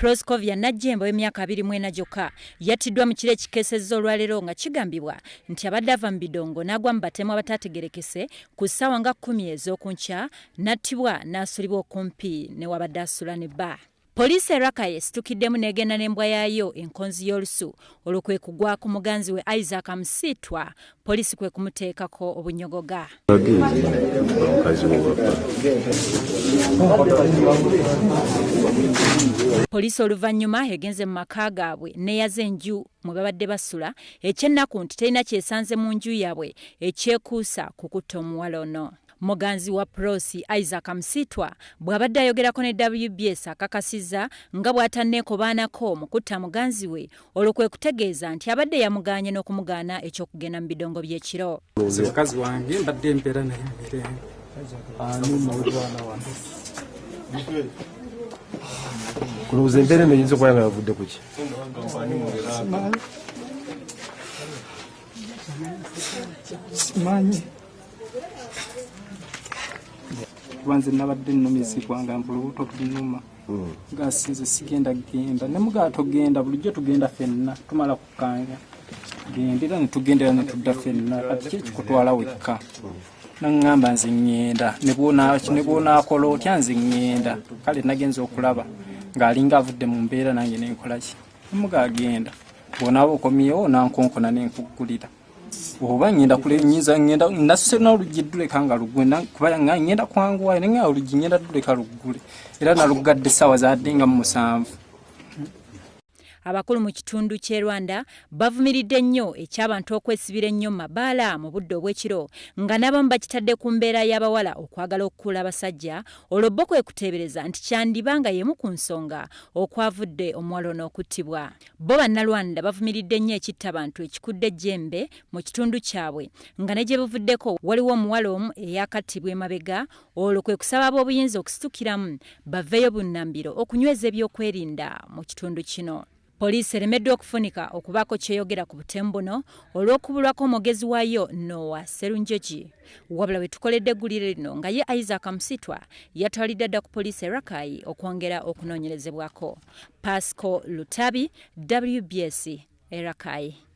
Proskovia Najjembo w'emyaka 24 gyokka yattiddwa mu kiro ekikeesezza olwaleero nga kigambibwa nti abadde ava mu bidongo n'agwa mu batemu abataategerekese ku ssaawa nga 10 ez'okunkya n'attibwa n'asulibwa okumpi ne wabadde asula ne bba. Poliisi Rakai esitukiddemu n'egenda n'embwa yaayo enkonzi y'olusu olwo kwe kugwa ku muganzi we Isaac Msitwa, poliisi kwe kumuteekako obunyogoga. Poliisi oluvannyuma egenze mu maka gaabwe neeyaza enju mwe babadde basula ekyennaku nti terina kyesanze mu nju yaabwe ekyekuusa ku kutta omuwala ono. Muganzi wa Prosi Isaac Msitwa bw'abadde ayogerako ne WBS akakasizza nga bw'atanneekobaanako mu kutta muganzi we olwo kwe kutegeeza nti abadde yamugaanye n'okumugaana eky'okugenda mu bidongo by'ekiro. Mukazi wange mbadde mbeera naye mirembe. Kulowooza embeera eno eyinza okuba nga yavudde ku ki? Simanyi. Kubanze nabadde nnomizibwa nga olubuto lunuma nga sinze sigenda genda ne mugaato genda bulijjo tugenda ffenna tumala kukanga gendera ne tugendera ne tudda ffenna kati kyekikutwala wekka naŋŋamba nze ŋŋenda ne bw'onaakola otya nze ŋŋenda kale nagenza okulaba ng'alinga avudde mu mbeera nange nenkola ki nemugaagenda bw'onaaba okomyewo nankonkona nenkuggulira oba ngenda kule nyinza ngenda nasuse n'oluggi dduleka nga luggwe kuba ngenda kwanguwayo naye nga oluggi ngenda dduleka luggule era naluggadde essaawa zadde nga mu 7. Abakulu mu kitundu ky'e Rwanda bavumiridde nnyo eky'abantu okwesibira ennyo mu mabaala mu budde obw'ekiro nga n'abamu bakitadde ku mbeera y'abawala okwagala okukuula abasajja olwo bo kwe kuteebereza nti kyandiba nga y'emu ku nsonga okwavudde omuwala ono okuttibwa. Bo bannalwanda bavumiridde nnyo ekittabantu ekikudde ejjembe mu kitundu kyabwe nga ne gye buvuddeko waliwo omuwala omu eyakattibwa emabega olwo kwe kusaba ab'obuyinza okusitukiramu baveeyo bunnambiro okunyweza ebyokwerinda mu kitundu kino. Poliisi eremeddwa okufunika okubaako kyeyogera ku butemu buno olw'okubulwako omwogezi waayo Noah Serunjogi. Wabula we tukoledde eggulire lino nga ye Isaac Msitwa yatwalidde dda ku poliisi Rakai okwongera okunoonyerezebwako. Pasco Lutabi, WBS, Rakai.